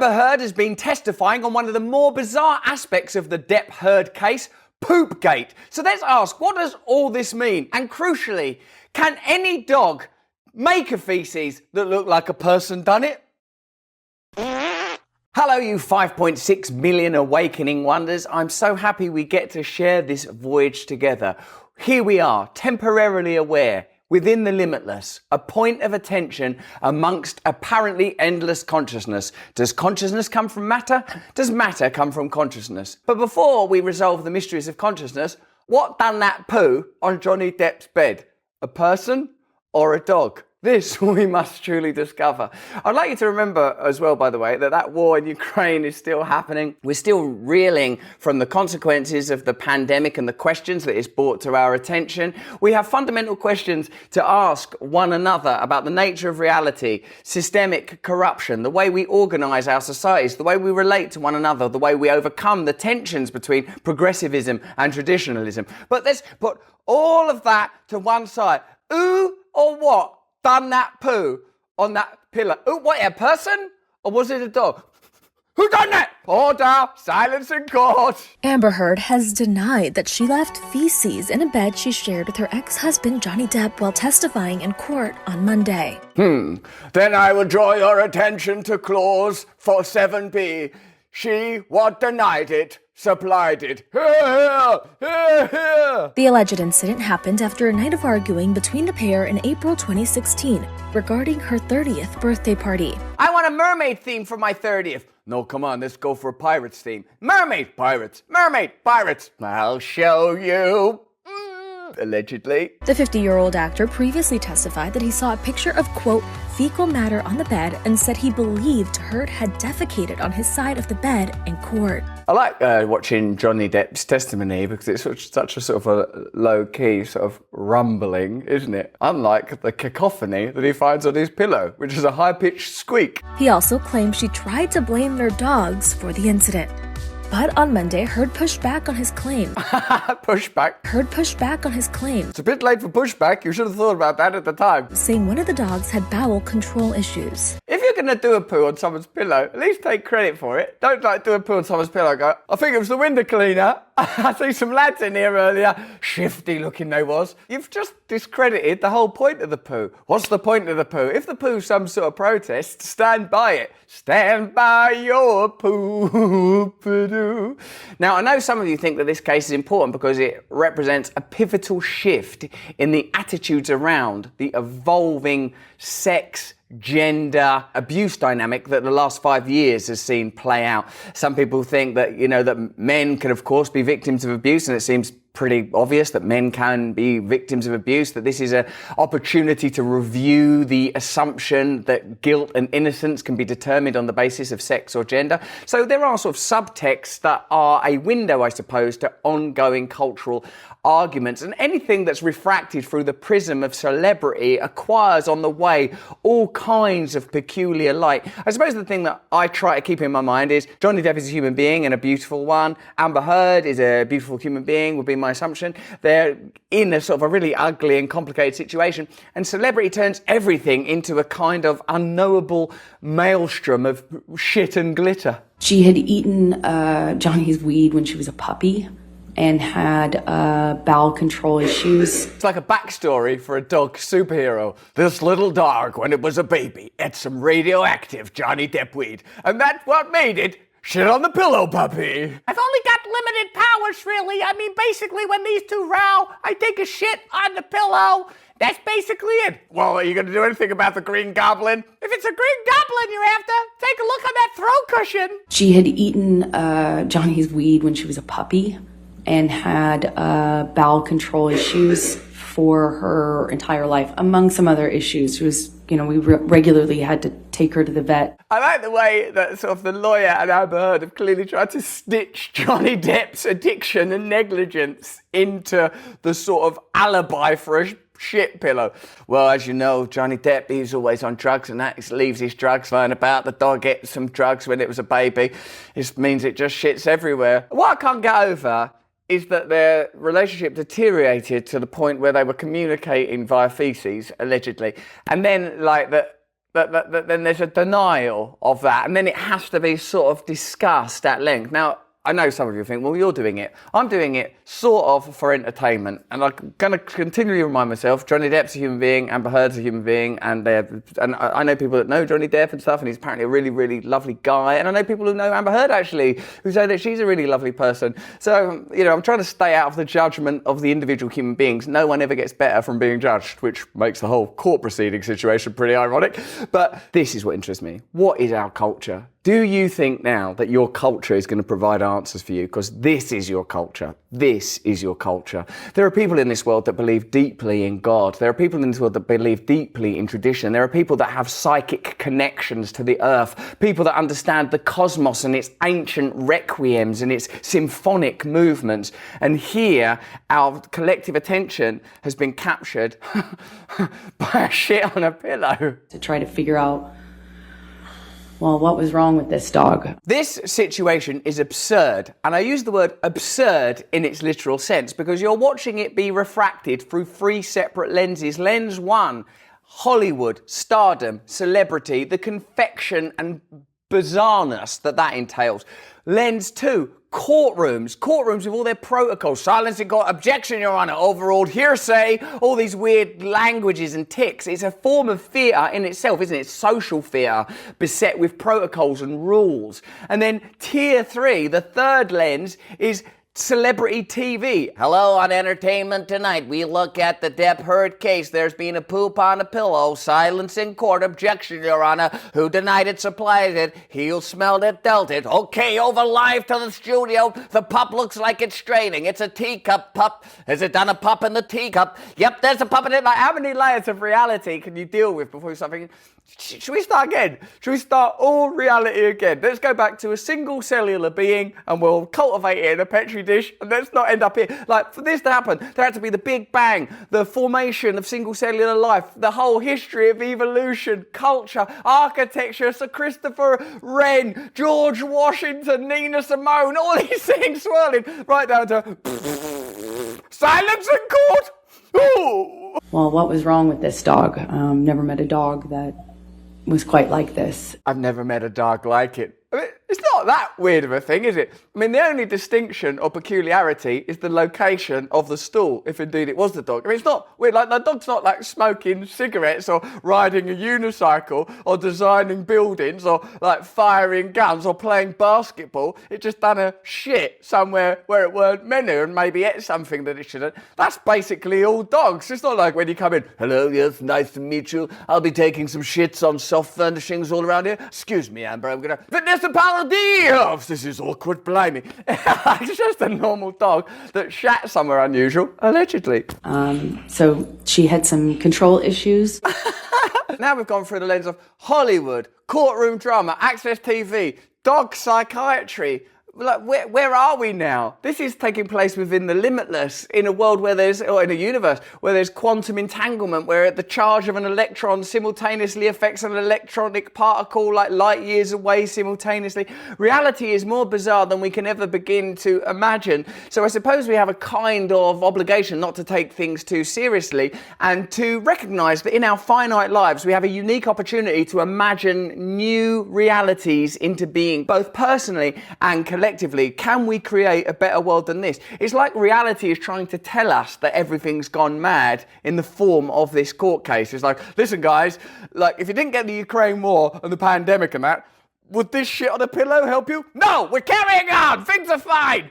Amber Heard has been testifying on one of the more bizarre aspects of the Depp-Heard case, poopgate. So let's ask, what does all this mean? And crucially, can any dog make a feces that look like a person done it? Hello, you 5.6 million awakening wonders. I'm so happy we get to share this voyage together. Here we are, temporarily aware, within the limitless, a point of attention amongst apparently endless consciousness. Does consciousness come from matter? Does matter come from consciousness? But before we resolve the mysteries of consciousness, what done that poo on Johnny Depp's bed? A person or a dog? This we must truly discover. I'd like you to remember as well, by the way, that war in Ukraine is still happening. We're still reeling from the consequences of the pandemic and the questions that it's brought to our attention. We have fundamental questions to ask one another about the nature of reality, systemic corruption, the way we organise our societies, the way we relate to one another, the way we overcome the tensions between progressivism and traditionalism. But let's put all of that to one side. Who or what done that poo on that pillow? Oh, what, a person? Or was it a dog? Who done that? Order, silence in court. Amber Heard has denied that she left feces in a bed she shared with her ex-husband Johnny Depp while testifying in court on Monday. Then I will draw your attention to clause 47B. She what denied it, supplied it. The alleged incident happened after a night of arguing between the pair in April 2016 regarding her 30th birthday party. I want a mermaid theme for my 30th. No, come on, let's go for a pirates theme. Mermaid, pirates, mermaid, pirates. I'll show you. Allegedly. The 50-year-old actor previously testified that he saw a picture of, quote, fecal matter on the bed and said he believed Heard had defecated on his side of the bed in court. I like watching Johnny Depp's testimony because it's such a sort of a low-key sort of rumbling, isn't it? Unlike the cacophony that he finds on his pillow, which is a high-pitched squeak. He also claimed she tried to blame their dogs for the incident. But on Monday, Heard pushed back on his claim. Pushback? Heard pushed back on his claim. It's a bit late for pushback. You should have thought about that at the time. Saying one of the dogs had bowel control issues. If you're going to do a poo on someone's pillow, at least take credit for it. Don't do a poo on someone's pillow and go, I think it was the window cleaner. I see some lads in here earlier. Shifty looking they was. You've just discredited the whole point of the poo. What's the point of the poo? If the poo's some sort of protest, stand by it. Stand by your poo. Now, I know some of you think that this case is important because it represents a pivotal shift in the attitudes around the evolving sex, gender, abuse dynamic that the last 5 years has seen play out. Some people think that, that men can, of course, be victims of abuse, and it seems pretty obvious that men can be victims of abuse, that this is an opportunity to review the assumption that guilt and innocence can be determined on the basis of sex or gender. So there are sort of subtexts that are a window, I suppose, to ongoing cultural arguments, and anything that's refracted through the prism of celebrity acquires on the way all kinds of peculiar light. I suppose the thing that I try to keep in my mind is Johnny Depp is a human being and a beautiful one. Amber Heard is a beautiful human being, would be my assumption. They're in a sort of a really ugly and complicated situation, and celebrity turns everything into a kind of unknowable maelstrom of shit and glitter. She had eaten Johnny's weed when she was a puppy and had bowel control issues. It's like a backstory for a dog superhero. This little dog, when it was a baby, ate some radioactive Johnny Depp weed, and that's what made it shit on the pillow, puppy. I've only got limited powers, really. I mean, basically, when these two row, I take a shit on the pillow. That's basically it. Well, are you going to do anything about the Green Goblin? If it's a Green Goblin you're after, take a look on that throw cushion. She had eaten Johnny's weed when she was a puppy and had bowel control issues for her entire life, among some other issues. She was, we regularly had to take her to the vet. I like the way that sort of the lawyer and Amber Heard have clearly tried to stitch Johnny Depp's addiction and negligence into the sort of alibi for a shit pillow. Well, as you know, Johnny Depp, he's always on drugs, and that leaves his drugs lying about. The dog ate some drugs when it was a baby. This means it just shits everywhere. What I can't get over is that their relationship deteriorated to the point where they were communicating via feces, allegedly. And then, then there's a denial of that, and then it has to be sort of discussed at length. Now, I know some of you think, well, you're doing it. I'm doing it sort of for entertainment. And I'm going to continually remind myself, Johnny Depp's a human being, Amber Heard's a human being, and I know people that know Johnny Depp and stuff, and he's apparently a really, really lovely guy. And I know people who know Amber Heard, actually, who say that she's a really lovely person. So, I'm trying to stay out of the judgment of the individual human beings. No one ever gets better from being judged, which makes the whole court proceeding situation pretty ironic. But this is what interests me. What is our culture? Do you think now that your culture is going to provide answers for you? Because this is your culture. This is your culture. There are people in this world that believe deeply in God. There are people in this world that believe deeply in tradition. There are people that have psychic connections to the earth. People that understand the cosmos and its ancient requiems and its symphonic movements. And here, our collective attention has been captured by a shit on a pillow. To try to figure out, well, what was wrong with this dog? This situation is absurd, and I use the word absurd in its literal sense because you're watching it be refracted through 3 separate lenses. Lens 1, Hollywood, stardom, celebrity, the confection and bizarreness that entails. Lens 2, courtrooms with all their protocols, silence in court, objection, Your Honour, overruled, hearsay, all these weird languages and tics. It's a form of theatre in itself, isn't it? Social theatre, beset with protocols and rules. And then tier 3, the third lens, is celebrity TV. Hello, on Entertainment Tonight, we look at the Depp Heard case. There's been a poop on a pillow. Silence in court. Objection, Your Honour. Who denied it, supplied it. He who smelled it, dealt it. Okay, over live to the studio. The pup looks like it's straining. It's a teacup pup. Has it done a pup in the teacup? Yep, there's a pup in it. Like, how many layers of reality can you deal with before you start thinking, should we start again? Should we start all reality again? Let's go back to a single cellular being and we'll cultivate it in a petri dish and let's not end up here. Like, for this to happen, there had to be the Big Bang, the formation of single cellular life, the whole history of evolution, culture, architecture, Sir Christopher Wren, George Washington, Nina Simone, all these things swirling right down to silence in court. Ooh. Well, what was wrong with this dog? Never met a dog that was quite like this. I've never met a dog like it. I mean, it's not that weird of a thing, is it? I mean, the only distinction or peculiarity is the location of the stool, if indeed it was the dog. I mean, it's not weird. Like, the dog's not like smoking cigarettes or riding a unicycle or designing buildings or like firing guns or playing basketball. It just done a shit somewhere where it weren't meant to and maybe ate something that it shouldn't. That's basically all dogs. It's not like when you come in, hello, yes, nice to meet you. I'll be taking some shits on soft furnishings all around here. Excuse me, Amber, I'm gonna... Vanessa Paladios! This is awkward, blimey. It's just a normal dog that shat somewhere unusual, allegedly. So she had some control issues. Now we've gone through the lens of Hollywood, courtroom drama, access TV, dog psychiatry. Like, where are we now? This is taking place within the limitless, in a world where or in a universe where there's quantum entanglement, where the charge of an electron simultaneously affects an electronic particle like light years away simultaneously. Reality is more bizarre than we can ever begin to imagine. So I suppose we have a kind of obligation not to take things too seriously and to recognize that in our finite lives we have a unique opportunity to imagine new realities into being, both personally and collectively. Can we create a better world than this? It's like reality is trying to tell us that everything's gone mad in the form of this court case. It's like, listen guys, like if you didn't get the Ukraine war and the pandemic and that, would this shit on a pillow help you? No, we're carrying on. Things are fine.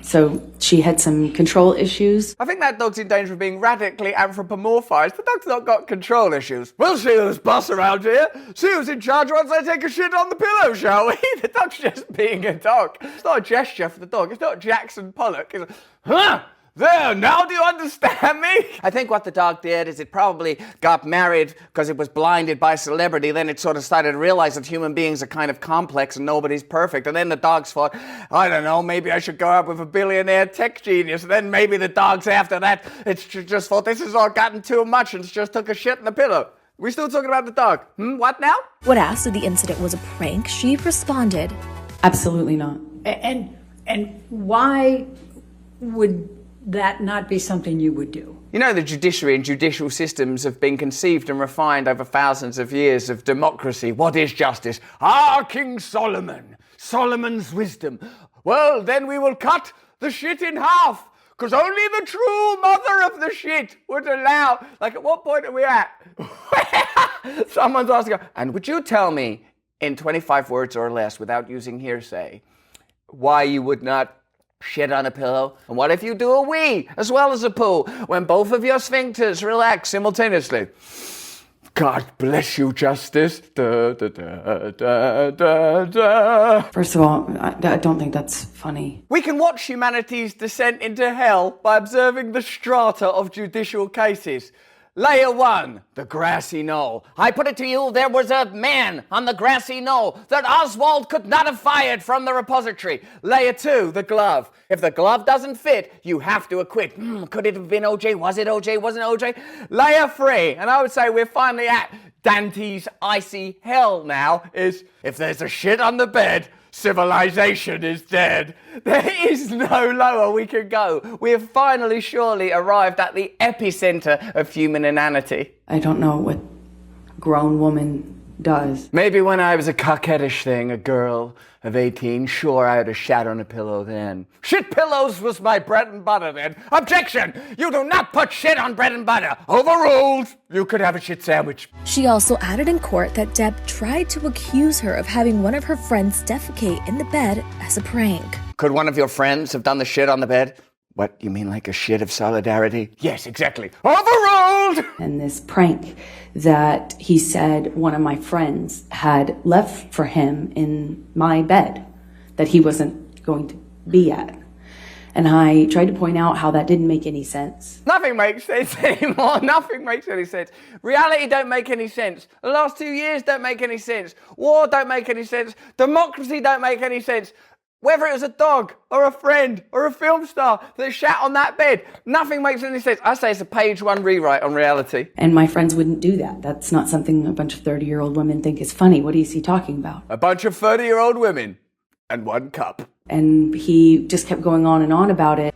So she had some control issues. I think that dog's in danger of being radically anthropomorphized. The dog's not got control issues. We'll see who's boss around here. See who's in charge once I take a shit on the pillow, shall we? The dog's just being a dog. It's not a gesture for the dog. It's not Jackson Pollock. It's huh? There, now do you understand me? I think what the dog did is it probably got married because it was blinded by celebrity. Then it sort of started to realize that human beings are kind of complex and nobody's perfect. And then the dogs thought, I don't know, maybe I should go out with a billionaire tech genius. And then maybe the dogs after that, it's just thought this has all gotten too much and just took a shit in the pillow. We still talking about the dog? What now? When asked if the incident was a prank, she responded, Absolutely not. And why would that not be something you would do? You know, the judiciary and judicial systems have been conceived and refined over thousands of years of democracy. What is justice? Ah, King Solomon, Solomon's wisdom. Well, then we will cut the shit in half, because only the true mother of the shit would allow. Like, at what point are we at? Someone's asking, and would you tell me in 25 words or less, without using hearsay, why you would not shit on a pillow? And what if you do a wee as well as a poo, when both of your sphincters relax simultaneously? God bless you, Justice. Da, da, da, da, da, da. First of all, I don't think that's funny. We can watch humanity's descent into hell by observing the strata of judicial cases. Layer 1, the grassy knoll. I put it to you, there was a man on the grassy knoll that Oswald could not have fired from the repository. Layer 2, the glove. If the glove doesn't fit, you have to acquit. Could it have been OJ? Was it OJ? Wasn't it OJ? Layer 3, and I would say we're finally at Dante's icy hell now, is if there's a shit on the bed, civilization is dead. There is no lower we can go. We have finally surely arrived at the epicenter of human inanity. I don't know what a grown woman does. Maybe when I was a coquettish thing, a girl of 18, sure, I had a shat on a pillow then. Shit pillows was my bread and butter then. Objection! You do not put shit on bread and butter. Overruled! You could have a shit sandwich. She also added in court that Depp tried to accuse her of having one of her friends defecate in the bed as a prank. Could one of your friends have done the shit on the bed? What, you mean like a shit of solidarity? Yes, exactly. Overruled! And this prank that he said one of my friends had left for him in my bed that he wasn't going to be at. And I tried to point out how that didn't make any sense. Nothing makes sense anymore. Nothing makes any sense. Reality don't make any sense. The last 2 years don't make any sense. War don't make any sense. Democracy don't make any sense. Whether it was a dog or a friend or a film star that shat on that bed, nothing makes any sense. I say it's a page 1 rewrite on reality. And my friends wouldn't do that. That's not something a bunch of 30-year-old women think is funny. What is he talking about? A bunch of 30-year-old women and 1 cup. And he just kept going on and on about it.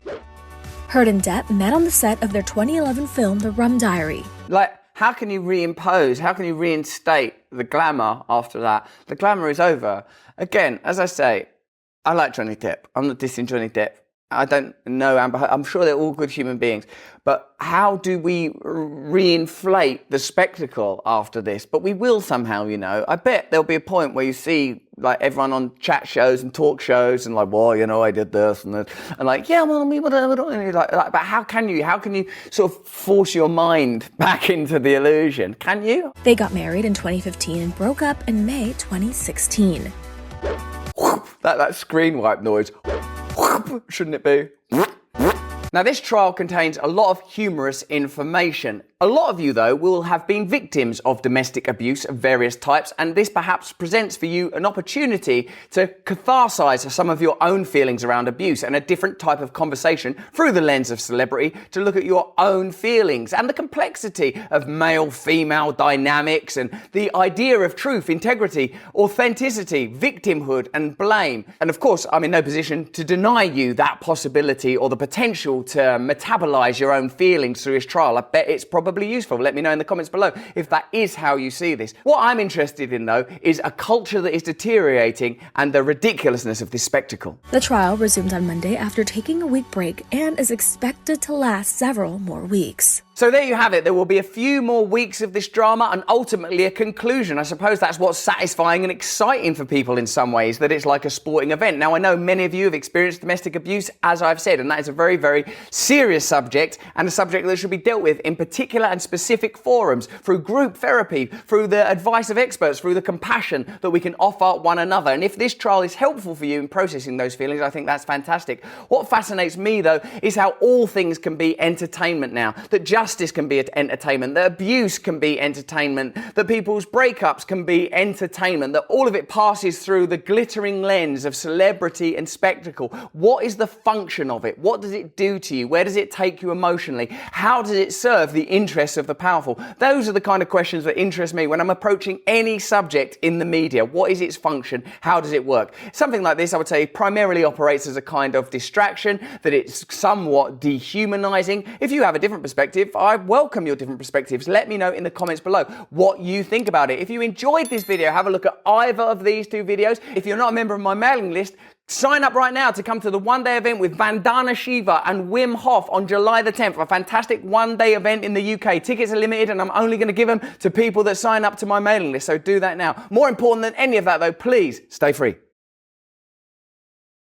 Heard and Depp met on the set of their 2011 film, The Rum Diary. Like, how can you reimpose, how can you reinstate the glamour after that? The glamour is over. Again, as I say, I like Johnny Depp. I'm not dissing Johnny Depp. I don't know Amber Heard. I'm sure they're all good human beings. But how do we reinflate the spectacle after this? But we will somehow, you know. I bet there'll be a point where you see like everyone on chat shows and talk shows and like, well, you know, I did this and that. And like, yeah, well, we would like, but how can you sort of force your mind back into the illusion? Can you? They got married in 2015 and broke up in May 2016. That screen wipe noise, shouldn't it be? Now, this trial contains a lot of humorous information. A lot of you, though, will have been victims of domestic abuse of various types, and this perhaps presents for you an opportunity to catharsize some of your own feelings around abuse and a different type of conversation through the lens of celebrity to look at your own feelings and the complexity of male-female dynamics and the idea of truth, integrity, authenticity, victimhood, and blame. And of course, I'm in no position to deny you that possibility or the potential to metabolize your own feelings through this trial. I bet it's probably useful. Let me know in the comments below if that is how you see this. What I'm interested in, though, is a culture that is deteriorating and the ridiculousness of this spectacle. The trial resumed on Monday after taking a week break and is expected to last several more weeks. So there you have it. There will be a few more weeks of this drama and ultimately a conclusion. I suppose that's what's satisfying and exciting for people in some ways, that it's like a sporting event. Now, I know many of you have experienced domestic abuse, as I've said, and that is a very, very serious subject and a subject that should be dealt with in particular and specific forums, through group therapy, through the advice of experts, through the compassion that we can offer one another. And if this trial is helpful for you in processing those feelings, I think that's fantastic. What fascinates me, though, is how all things can be entertainment now, that justice can be entertainment, that abuse can be entertainment, that people's breakups can be entertainment, that all of it passes through the glittering lens of celebrity and spectacle. What is the function of it? What does it do to you? Where does it take you emotionally? How does it serve the interests of the powerful? Those are the kind of questions that interest me when I'm approaching any subject in the media. What is its function? How does it work? Something like this, I would say, primarily operates as a kind of distraction, that it's somewhat dehumanizing. If you have a different perspective, perspective. I welcome your different perspectives. Let me know in the comments below what you think about it. If you enjoyed this video, have a look at either of these two videos. If you're not a member of my mailing list, sign up right now to come to the one-day event with Vandana Shiva and Wim Hof on July the 10th, a fantastic one-day event in the UK. Tickets are limited and I'm only going to give them to people that sign up to my mailing list, so do that now. More important than any of that though, please stay free.